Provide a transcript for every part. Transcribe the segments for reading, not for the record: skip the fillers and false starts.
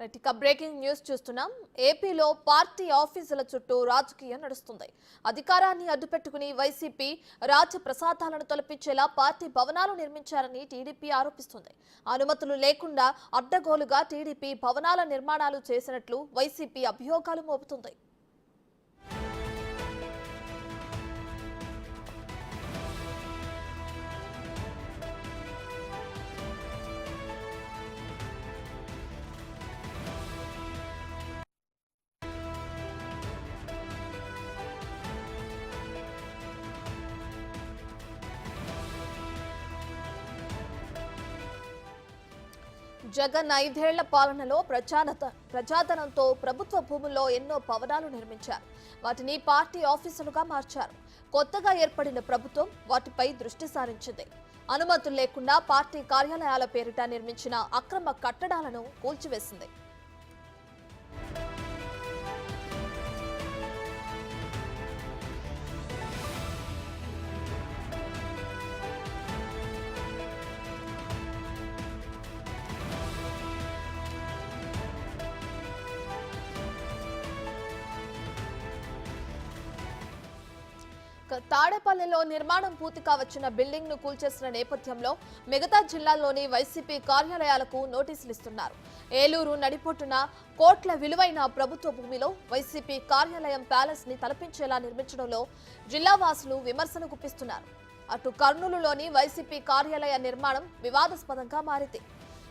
ఇక breaking news చూస్తున్నాం. ఏపీలో పార్టీ ఆఫీసుల చుట్టూ రాజకీయం నడుస్తుంది. అధికారాన్ని అడ్డుపెట్టుకుని వైసీపీ రాజ్య ప్రసాదాలను తొలపించేలా పార్టీ భవనాలు నిర్మించారని టీడీపీ ఆరోపిస్తుంది. అనుమతులు లేకుండా అడ్డగోలుగా టీడీపీ భవనాల నిర్మాణాలు చేసినట్లు వైసీపీ అభియోగాలు మోపుతుంది. జగన్ 5 ఏళ్ల పాలనలో ప్రజాధనంతో ప్రభుత్వ భూముల్లో ఎన్నో భవనాలు నిర్మించారు. వాటిని పార్టీ ఆఫీసులుగా మార్చారు. కొత్తగా ఏర్పడిన ప్రభుత్వం వాటిపై దృష్టి సారించింది. అనుమతులు లేకుండా పార్టీ కార్యాలయాల పేరిట నిర్మించిన అక్రమ కట్టడాలను కూల్చివేసింది. తాడేపల్లిలో నిర్మాణం పూర్తి కావచ్చిన బిల్డింగ్ ను కూల్చేసిన నేపథ్యంలో మిగతా జిల్లాల్లోని వైసీపీ కార్యాలయాలకు నోటీసులు ఇస్తున్నారు. ఏలూరు నడిపొట్టున కోట్ల విలువైన ప్రభుత్వ భూమిలో వైసీపీ కార్యాలయం ప్యాలెస్ ని తలపించేలా నిర్మించడంలో జిల్లావాసులు విమర్శలు గుప్పిస్తున్నారు. అటు కర్నూలులోని వైసీపీ కార్యాలయ నిర్మాణం వివాదాస్పదంగా మారింది.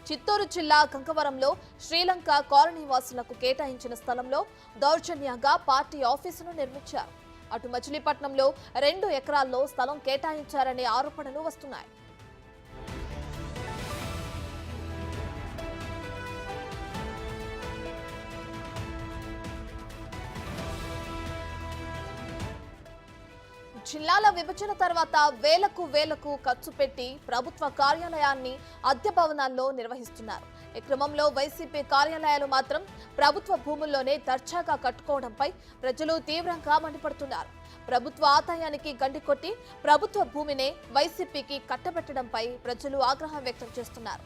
చిత్తూరు జిల్లా గంగవరంలో శ్రీలంక కాలనీ వాసులకు కేటాయించిన స్థలంలో దౌర్జన్యంగా పార్టీ ఆఫీసును నిర్మించారు. అటు మచిలీపట్నంలో 2 ఎకరాల్లో స్థలం కేటాయించారనే ఆరోపణలు వస్తున్నాయి. జిల్లాల విభజన తర్వాత వేలకు ఖర్చు పెట్టి ప్రభుత్వ కార్యాలయాన్ని అద్దె భవనాల్లో నిర్వహిస్తున్నారు. ఈ క్రమంలో వైసీపీ కార్యాలయాలు మాత్రం ప్రభుత్వ భూముల్లోనే దర్జాగా కట్టుకోవడంపై ప్రజలు తీవ్రంగా మండిపడుతున్నారు. ప్రభుత్వ ఆదాయానికి గండికొట్టి ప్రభుత్వ భూమినే వైసీపీకి కట్టబెట్టడంపై ప్రజలు ఆగ్రహం వ్యక్తం చేస్తున్నారు.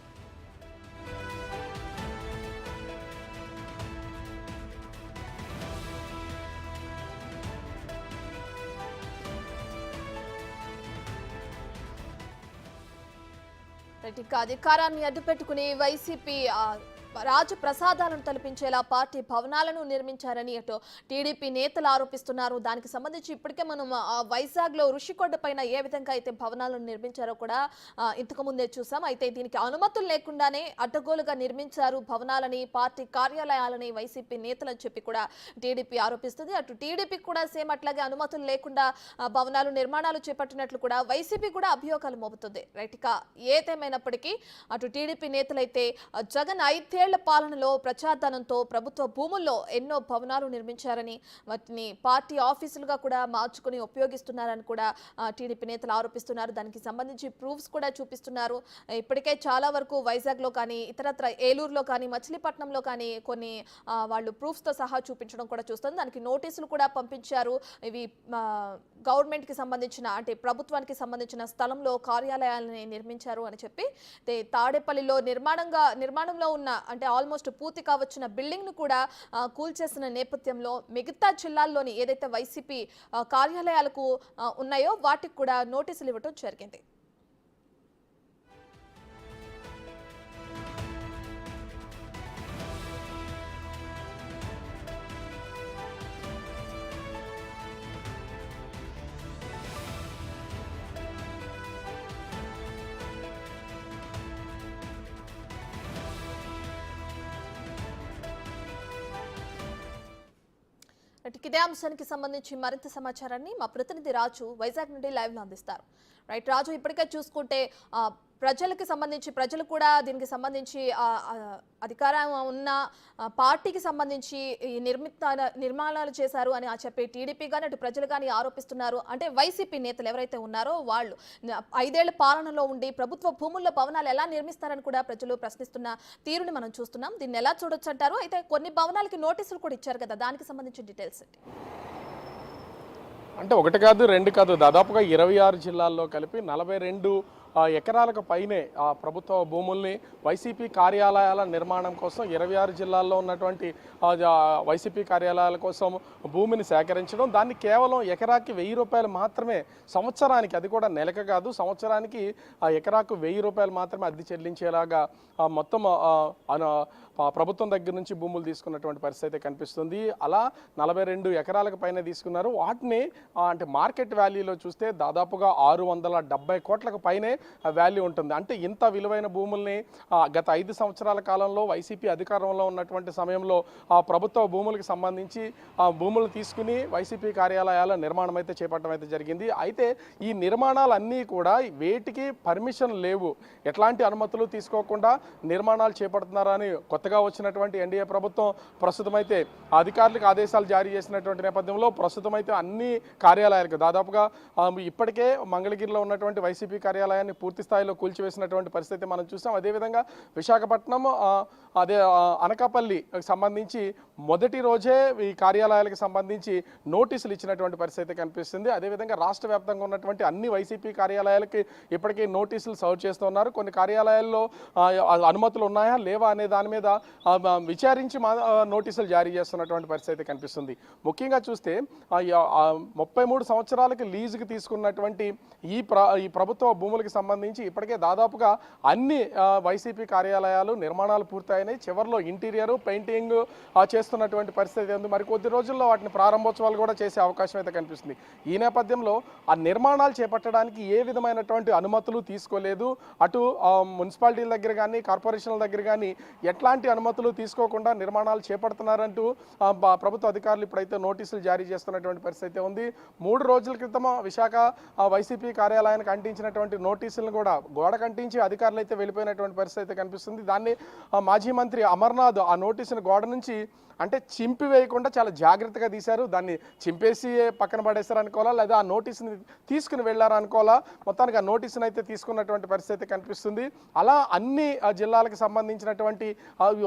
అధికారాన్ని అడ్డుపెట్టుకుని వైసీపీ రాజు ప్రసాదాలను తలపించేలా పార్టీ భవనాలను నిర్మించారని అటు టీడీపీ నేతలు ఆరోపిస్తున్నారు. దానికి సంబంధించి ఇప్పటికే మనం వైజాగ్ లో ఋషికొండ పైన ఏ విధంగా అయితే భవనాలను నిర్మించారో కూడా ఇంతకు ముందే చూసాం. అయితే దీనికి అనుమతులు లేకుండానే అడ్డగోలుగా నిర్మించారు భవనాలని, పార్టీ కార్యాలయాలని వైసీపీ నేతలు అని చెప్పి కూడా టీడీపీ ఆరోపిస్తుంది. అటు టీడీపీ కూడా సేమ్ అట్లాగే అనుమతులు లేకుండా భవనాలు నిర్మాణాలు చేపట్టినట్లు కూడా వైసీపీ కూడా అభియోగాలు మోపుతుంది. రైట్, ఇక ఏదేమైనప్పటికీ అటు టీడీపీ నేతలైతే జగన్ 5 ఏళ్ల పాలనలో ప్రజాధనంతో ప్రభుత్వ భూముల్లో ఎన్నో భవనాలు నిర్మించారని, వాటిని పార్టీ ఆఫీసులుగా కూడా మార్చుకుని ఉపయోగిస్తున్నారని కూడా టీడీపీ నేతలు ఆరోపిస్తున్నారు. దానికి సంబంధించి ప్రూఫ్స్ కూడా చూపిస్తున్నారు. ఇప్పటికే చాలా వరకు వైజాగ్లో కానీ ఇతరత్ర ఏలూరులో కానీ మచిలీపట్నంలో కానీ కొన్ని వాళ్ళు ప్రూఫ్స్తో సహా చూపించడం కూడా చూస్తుంది. దానికి నోటీసులు కూడా పంపించారు. ఇవి గవర్నమెంట్కి సంబంధించిన అంటే ప్రభుత్వానికి సంబంధించిన స్థలంలో కార్యాలయాలని నిర్మించారు అని చెప్పి తాడేపల్లిలో నిర్మాణంలో ఉన్న అంటే ఆల్మోస్ట్ పూర్తి కావచ్చిన బిల్డింగ్ ను కూడా కూల్చేసిన నేపథ్యంలో మిగతా జిల్లాల్లోని ఏదైతే వైసీపీ కార్యాలయాలకు ఉన్నాయో వాటికి కూడా నోటీసులు ఇవ్వడం జరిగింది. ఇదే అంశానికి సంబంధించి మరింత సమాచారాన్ని మా ప్రతినిధి రాజు వైజాగ్ నుండి లైవ్ లో అందిస్తారు. రైట్ రాజు, ఇప్పటికే చూసుకుంటే ప్రజలకు సంబంధించి ప్రజలు కూడా దీనికి సంబంధించి అధికారం ఉన్న పార్టీకి సంబంధించి ఈ నిర్మాణాలు చేశారు అని చెప్పి టీడీపీ కానీ అటు ప్రజలు కానీ ఆరోపిస్తున్నారు. అంటే వైసీపీ నేతలు ఎవరైతే ఉన్నారో వాళ్ళు 5 ఏళ్ల పాలనలో ఉండి ప్రభుత్వ భూముల్లో భవనాలు ఎలా నిర్మిస్తారని కూడా ప్రజలు ప్రశ్నిస్తున్న తీరుని మనం చూస్తున్నాం. దీన్ని ఎలా చూడొచ్చు అంటారు? అయితే కొన్ని భవనాలకి నోటీసులు కూడా ఇచ్చారు కదా, దానికి సంబంధించిన డీటెయిల్స్ ఏంటి? అంటే ఒకటి కాదు, 2 కాదు, దాదాపుగా 26 జిల్లాల్లో కలిపి 42 ఎకరాలకు పైనే ప్రభుత్వ భూముల్ని వైసీపీ కార్యాలయాల నిర్మాణం కోసం 26 జిల్లాల్లో ఉన్నటువంటి వైసీపీ కార్యాలయాల కోసం భూమిని సేకరించడం, దాన్ని కేవలం ఎకరాకి 1000 రూపాయలు మాత్రమే సంవత్సరానికి, అది కూడా నెలకు కాదు సంవత్సరానికి ఎకరాకు 1000 రూపాయలు మాత్రమే అద్దె చెల్లించేలాగా మొత్తం ప్రభుత్వం దగ్గర నుంచి భూములు తీసుకున్నటువంటి పరిస్థితి కనిపిస్తుంది. అలా 42 ఎకరాలకు పైన తీసుకున్నారు. వాటిని అంటే మార్కెట్ వాల్యూలో చూస్తే దాదాపుగా 670 కోట్లకు పైనే వాల్యూ ఉంటుంది. అంటే ఇంత విలువైన భూముల్ని గత 5 సంవత్సరాల కాలంలో వైసీపీ అధికారంలో ఉన్నటువంటి సమయంలో ప్రభుత్వ భూములకు సంబంధించి భూములు తీసుకుని వైసీపీ కార్యాలయాల నిర్మాణం అయితే చేపట్టడం అయితే జరిగింది. అయితే ఈ నిర్మాణాలన్నీ కూడా వేటికి పర్మిషన్ లేవు, ఎట్లాంటి అనుమతులు తీసుకోకుండా నిర్మాణాలు చేపడుతున్నారని కొత్తగా వచ్చినటువంటి ఎన్డీఏ ప్రభుత్వం ప్రస్తుతం అయితే అధికారులకు ఆదేశాలు జారీ చేసినటువంటి నేపథ్యంలో ప్రస్తుతం అయితే అన్ని కార్యాలయాలకు దాదాపుగా ఇప్పటికే మంగళగిరిలో ఉన్నటువంటి వైసీపీ కార్యాలయాన్ని పూర్తి స్థాయిలో కూల్చివేసినటువంటి పరిస్థితి మనం చూసాం. అదేవిధంగా విశాఖపట్నం అనకాపల్లికి సంబంధించి మొదటి రోజే ఈ కార్యాలయాలకు సంబంధించి నోటీసులు ఇచ్చినటువంటి పరిస్థితి కనిపిస్తుంది. అదేవిధంగా రాష్ట్ర వ్యాప్తంగా ఉన్నటువంటి అన్ని వైసీపీ కార్యాలయాలకి ఇప్పటికే నోటీసులు సర్వ్ చేస్తున్నారు. కొన్ని కార్యాలయాల్లో అనుమతులు ఉన్నాయా లేవా అనే దాని మీద విచారించి నోటీసులు జారీ చేస్తున్నటువంటి పరిస్థితి కనిపిస్తుంది. ముఖ్యంగా చూస్తే 33 సంవత్సరాలకి లీజుకి తీసుకున్నటువంటి ఈ ప్రభుత్వ భూములకు సంబంధించి ఇప్పటికే దాదాపుగా అన్ని వైసీపీ కార్యాలయాలు నిర్మాణాలు పూర్తయినాయి. చివరిలో ఇంటీరియర్ పెయింటింగ్ చేస్తున్నటువంటి పరిస్థితి ఉంది. మరి కొద్ది రోజుల్లో వాటిని ప్రారంభోత్సవాలు కూడా చేసే అవకాశం అయితే కనిపిస్తుంది. ఈ నేపథ్యంలో ఆ నిర్మాణాలు చేపట్టడానికి ఏ విధమైనటువంటి అనుమతులు తీసుకోలేదు. అటు మున్సిపాలిటీల దగ్గర కానీ కార్పొరేషన్ల దగ్గర కానీ ఎట్లాంటి అనుమతులు తీసుకోకుండా నిర్మాణాలు చేపడుతున్నారంటూ ప్రభుత్వ అధికారులు ఇప్పుడైతే నోటీసులు జారీ చేస్తున్నటువంటి పరిస్థితి ఉంది. 3 రోజుల క్రితం విశాఖ వైసీపీ కార్యాలయానికి అంటించినటువంటి నోటీసులను కూడా గోడ కంటించి అధికారులు అయితే వెళ్ళిపోయినటువంటి పరిస్థితి కనిపిస్తుంది. దాన్ని మాజీ మంత్రి అమర్నాథ్ ఆ నోటీసును గోడ నుంచి అంటే చింపి వేయకుండా చాలా జాగ్రత్తగా తీశారు. దాన్ని చింపేసి పక్కన పడేశారు అనుకోవాలా, లేదా ఆ నోటీసుని తీసుకుని వెళ్ళారు అనుకోవాలా, మొత్తానికి ఆ నోటీసును అయితే తీసుకున్నటువంటి పరిస్థితి కనిపిస్తుంది. అలా అన్ని జిల్లాలకు సంబంధించినటువంటి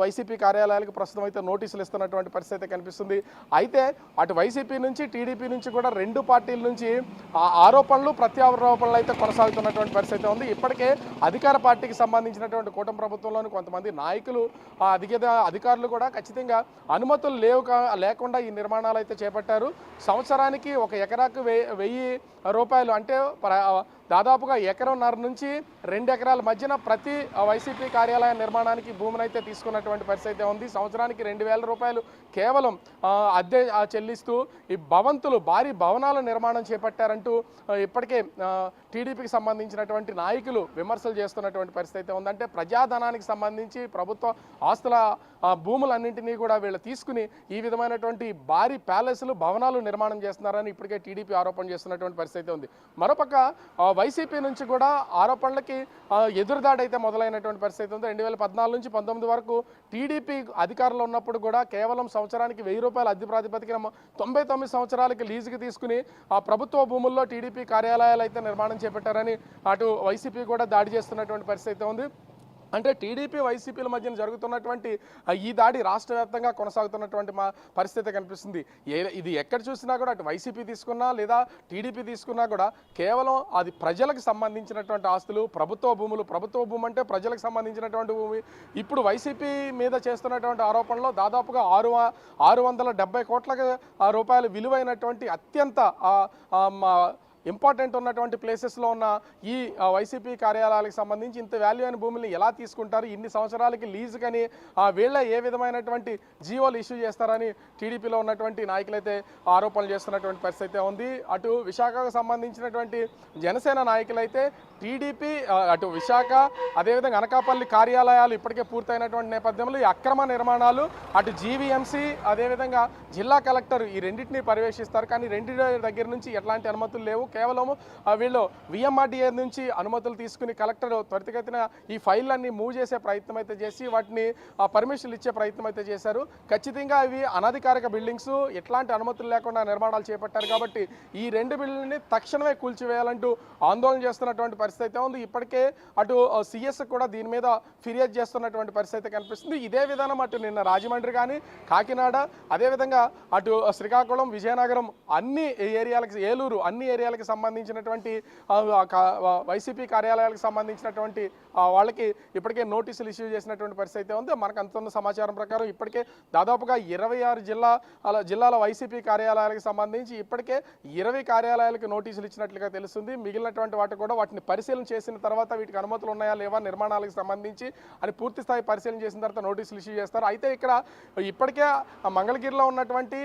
వైసీపీ కార్యాలయాలకు ప్రస్తుతం అయితే నోటీసులు ఇస్తున్నటువంటి పరిస్థితి కనిపిస్తుంది. అయితే అటు వైసీపీ నుంచి టీడీపీ నుంచి కూడా 2 పార్టీల నుంచి ఆరోపణలు ప్రత్యారోపణలు అయితే కొనసాగుతున్నటువంటి పరిస్థితి ఉంది. ఇప్పటికే అధికార పార్టీకి సంబంధించినటువంటి కూటమి ప్రభుత్వంలోని కొంతమంది నాయకులు అధికారులు కూడా ఖచ్చితంగా అనుమతులు లేకుండా ఈ నిర్మాణాలు అయితే చేపట్టారు. సంవత్సరానికి ఒక ఎకరాకు 1000 రూపాయలు అంటే దాదాపుగా 1.5 ఎకరం నుంచి 2 ఎకరాల మధ్యన ప్రతి వైసీపీ కార్యాలయ నిర్మాణానికి భూమిని అయితే తీసుకున్నటువంటి పరిస్థితి ఉంది. సంవత్సరానికి 2000 రూపాయలు కేవలం అద్దె చెల్లిస్తూ ఈ భారీ భవనాల నిర్మాణం చేపట్టారంటూ ఇప్పటికే టీడీపీకి సంబంధించినటువంటి నాయకులు విమర్శలు చేస్తున్నటువంటి పరిస్థితి ఉంది. అంటే ప్రజాధనానికి సంబంధించి ప్రభుత్వ ఆస్తుల భూములన్నింటినీ కూడా వీళ్ళు తీసుకుని ఈ విధమైనటువంటి భారీ ప్యాలెస్లు భవనాలు నిర్మాణం చేస్తున్నారని ఇప్పటికే టీడీపీ ఆరోపణ చేస్తున్నటువంటి పరిస్థితి ఉంది. మరోపక్క వైసీపీ నుంచి కూడా ఆరోపణలకి ఎదురుదాడి అయితే మొదలైనటువంటి పరిస్థితి ఉంది. 2014 నుంచి 19 వరకు టీడీపీ అధికారంలో ఉన్నప్పుడు కూడా కేవలం సంవత్సరానికి 1000 రూపాయల అద్దె ప్రాతిపదికన 99 సంవత్సరాలకి లీజుకి తీసుకుని ఆ ప్రభుత్వ భూముల్లో టీడీపీ కార్యాలయాలు అయితే నిర్మాణం చేపట్టారని అటు వైసీపీ కూడా దాడి చేస్తున్నటువంటి పరిస్థితి ఉంది. అంటే టీడీపీ వైసీపీల మధ్యన జరుగుతున్నటువంటి ఈ దాడి రాష్ట్ర వ్యాప్తంగా కొనసాగుతున్నటువంటి పరిస్థితి కనిపిస్తుంది. ఇది ఎక్కడ చూసినా కూడా అటు వైసీపీ తీసుకున్నా లేదా టీడీపీ తీసుకున్నా కూడా కేవలం అది ప్రజలకు సంబంధించినటువంటి ఆస్తులు, ప్రభుత్వ భూమి అంటే ప్రజలకు సంబంధించినటువంటి భూమి. ఇప్పుడు వైసీపీ మీద చేస్తున్నటువంటి ఆరోపణలో దాదాపుగా 670 కోట్ల రూపాయలు విలువైనటువంటి అత్యంత ఇంపార్టెంట్ ఉన్నటువంటి ప్లేసెస్లో ఉన్న ఈ వైసీపీ కార్యాలయాలకు సంబంధించి ఇంత వాల్యూ అయిన భూముల్ని ఎలా తీసుకుంటారు, ఇన్ని సంవత్సరాలకి లీజు కానీ వీళ్ళ ఏ విధమైనటువంటి జీవోలు ఇష్యూ చేస్తారని టీడీపీలో ఉన్నటువంటి నాయకులైతే ఆరోపణలు చేస్తున్నటువంటి పరిస్థితి ఉంది. అటు విశాఖకు సంబంధించినటువంటి జనసేన నాయకులైతే టీడీపీ అటు విశాఖ అదేవిధంగా అనకాపల్లి కార్యాలయాలు ఇప్పటికే పూర్తయినటువంటి నేపథ్యంలో ఈ అక్రమ నిర్మాణాలు అటు జీవీఎంసీ అదేవిధంగా జిల్లా కలెక్టర్ ఈ రెండింటినీ పర్యవేక్షిస్తారు. కానీ రెండింటి దగ్గర నుంచి ఎట్లాంటి అనుమతులు లేవు. కేవలం వీళ్ళు విఎంఆర్డీఏ నుంచి అనుమతులు తీసుకుని కలెక్టర్ త్వరితగతిన ఈ ఫైళ్ళన్నీ మూవ్ చేసే ప్రయత్నం అయితే చేసి వాటిని పర్మిషన్లు ఇచ్చే ప్రయత్నం అయితే చేశారు. ఖచ్చితంగా ఇవి అనధికారిక బిల్డింగ్స్, ఎట్లాంటి అనుమతులు లేకుండా నిర్మాణాలు చేపట్టారు కాబట్టి ఈ 2 బిల్డింగ్ని తక్షణమే కూల్చివేయాలంటూ ఆందోళన చేస్తున్నటువంటి పరిస్థితి అయితే ఉంది. ఇప్పటికే అటు సిఎస్ కూడా దీని మీద ఫిర్యాదు చేస్తున్నటువంటి పరిస్థితి కనిపిస్తుంది. ఇదే విధానం అటు నిన్న రాజమండ్రి కానీ కాకినాడ అదేవిధంగా అటు శ్రీకాకుళం విజయనగరం అన్ని ఏరియాలకు ఏలూరు అన్ని ఏరియాలకు కార్యాలయాలకు సంబంధించినటువంటి వైసీపీ కార్యాలయాలకు సంబంధించినటువంటి వాళ్ళకి ఇప్పటికే నోటీసులు ఇష్యూ చేసినటువంటి పరిస్థితి అయితే ఉంది. మనకు అందుతున్న సమాచారం ప్రకారం ఇప్పటికే దాదాపుగా 26 జిల్లాల వైసీపీ కార్యాలయాలకు సంబంధించి ఇప్పటికే 20 కార్యాలయాలకు నోటీసులు ఇచ్చినట్లుగా తెలుస్తుంది. మిగిలినటువంటి వాటిని పరిశీలన చేసిన తర్వాత వీటికి అనుమతులు ఉన్నాయా లేవా నిర్మాణాలకు సంబంధించి అని పూర్తి స్థాయి పరిశీలన చేసిన తర్వాత నోటీసులు ఇష్యూ చేస్తారు. అయితే ఇక్కడ ఇప్పటికే మంగళగిరిలో ఉన్నటువంటి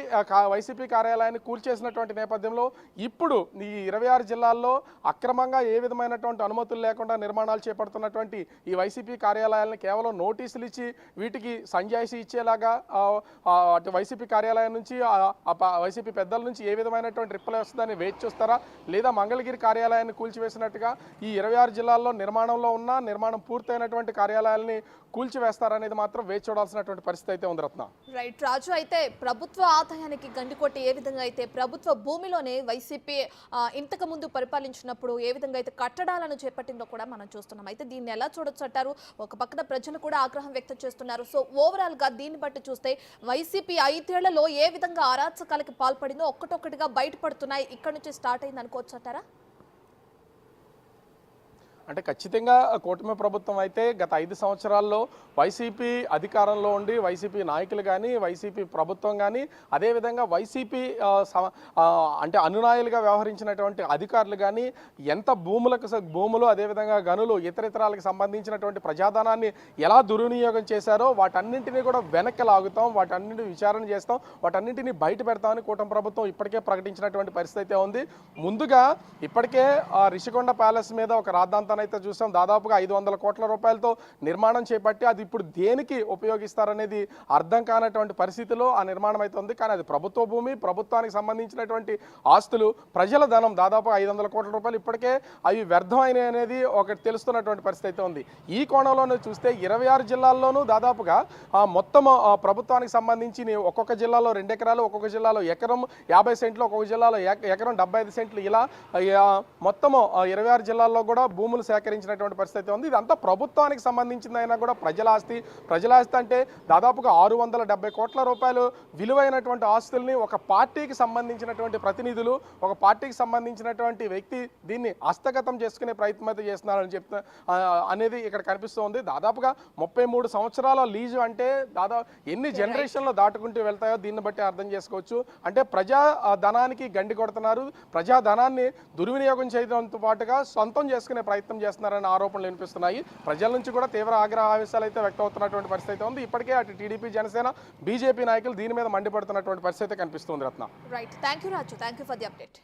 వైసీపీ కార్యాలయాన్ని కూల్చేసినటువంటి నేపథ్యంలో ఇప్పుడు ఈ 26 జిల్లాల్లో అక్రమంగా ఏ విధమైనటువంటి అనుమతులు లేకుండా నిర్మాణాలు చేపడుతున్నటువంటి ఈ వైసీపీ కార్యాలయాలను కేవలం నోటీసులు ఇచ్చి వీటికి సంజాయిషి ఇచ్చేలాగా అటు వైసీపీ కార్యాలయం నుంచి వైసీపీ పెద్దల నుంచి ఏ విధమైనటువంటి రిప్లై వస్తుందని వేచి చూస్తారా, లేదా మంగళగిరి కార్యాలయాన్ని కూల్చివేసినట్టుగా ఈ 26 జిల్లాల్లో నిర్మాణంలో ఉన్న నిర్మాణం పూర్తయినటువంటి కార్యాలయాలని కూల్చివేస్తారనేది మాత్రం వేచి చూడాల్సినటువంటి పరిస్థితి అయితే ఉంది రత్న. రైట్ రాజు, అయితే ప్రభుత్వ ఆదాయానికి గండికొట్టి ఏ విధంగా అయితే ప్రభుత్వ భూమిలోనే వైసీపీ ఇంతకు ముందు పరిపాలించినప్పుడు ఏ విధంగా అయితే కట్టడాలను చేపట్టిందో కూడా మనం చూస్తున్నాం. అయితే దీన్ని ఎలా చూడొచ్చు అంటారు? ఒక పక్కన ప్రజలు కూడా ఆగ్రహం వ్యక్తం చేస్తున్నారు. సో ఓవరాల్ గా దీన్ని బట్టి చూస్తే వైసీపీ 5 ఏళ్లలో ఏ విధంగా అరాచకాలకి పాల్పడిందో ఒక్కటొక్కటిగా బయటపడుతున్నాయి. ఇక్కడ నుంచి స్టార్ట్ అయింది అనుకోవచ్చు అంటారా? అంటే ఖచ్చితంగా కూటమి ప్రభుత్వం అయితే గత 5 సంవత్సరాల్లో వైసీపీ అధికారంలో ఉండి వైసీపీ నాయకులు కానీ వైసీపీ ప్రభుత్వం కానీ అదేవిధంగా వైసీపీ అంటే అనునాయులుగా వ్యవహరించినటువంటి అధికారులు కానీ ఎంత భూములు అదేవిధంగా గనులు ఇతరాలకు సంబంధించినటువంటి ప్రజాధనాన్ని ఎలా దుర్వినియోగం చేశారో వాటన్నింటినీ కూడా వెనక్కి లాగుతాం, వాటన్నింటినీ విచారణ చేస్తాం, వాటన్నింటినీ బయట పెడతామని కూటమి ప్రభుత్వం ఇప్పటికే ప్రకటించినటువంటి పరిస్థితి అయితే ఉంది. ముందుగా ఇప్పటికే రిషికొండ ప్యాలెస్ మీద ఒక రాద్ధాంతం అయితే చూసాం. దాదాపుగా 500 కోట్ల రూపాయలతో నిర్మాణం చేపట్టి అది ఇప్పుడు దేనికి ఉపయోగిస్తారనేది అర్థం కానటువంటి పరిస్థితిలో ఆ నిర్మాణం అయితే ఉంది. కానీ అది ప్రభుత్వ భూమి, ప్రభుత్వానికి సంబంధించినటువంటి ఆస్తులు, ప్రజల ధనం దాదాపు 500 కోట్ల రూపాయలు ఇప్పటికే అవి వ్యర్థమైన అనేది ఒకటి తెలుస్తున్నటువంటి పరిస్థితి అయితే ఉంది. ఈ కోణంలోనే చూస్తే 26 జిల్లాల్లోనూ దాదాపుగా మొత్తం ప్రభుత్వానికి సంబంధించి ఒక్కొక్క జిల్లాలో 2 ఎకరాలు, ఒక్కొక్క జిల్లాలో ఎకరం 50 సెంట్లు, ఒక్కొక్క జిల్లాలో ఎకరం 75 సెంట్లు, ఇలా మొత్తం 26 జిల్లాల్లో కూడా భూములు సేకరించినటువంటి పరిస్థితి ఉంది. ఇదంతా ప్రభుత్వానికి సంబంధించిందైనా కూడా ప్రజల ఆస్తి అంటే దాదాపుగా 670 కోట్ల రూపాయలు విలువైనటువంటి ఆస్తుల్ని ఒక పార్టీకి సంబంధించినటువంటి ప్రతినిధులు, ఒక పార్టీకి సంబంధించినటువంటి వ్యక్తి దీన్ని హస్తగతం చేసుకునే ప్రయత్నం అయితే చేస్తున్నారని అనేది ఇక్కడ కనిపిస్తోంది. దాదాపుగా 33 సంవత్సరాల లీజు అంటే దాదాపు ఎన్ని జనరేషన్లో దాటుకుంటూ వెళ్తాయో దీన్ని బట్టి అర్థం చేసుకోవచ్చు. అంటే ప్రజా ధనానికి గండి కొడుతున్నారు, ప్రజా ధనాన్ని దుర్వినియోగం చేయడంతో పాటుగా సొంతం చేసుకునే ప్రయత్నం చేస్తున్నారనే ఆరోపణలు వినిపిస్తున్నాయి. ప్రజల నుంచి కూడా తీవ్ర ఆగ్రహ ఆవేశాలు అయితే వ్యక్తం అవుతున్నటువంటి పరిస్థితి ఉంది. ఇప్పటికే అటు టీడీపీ, జనసేన, బీజేపీ నాయకులు దీని మీద మండిపడుతున్నటువంటి పరిస్థితి కనిపిస్తుంది Ratna. Right, thank you Raju, thank you for the update.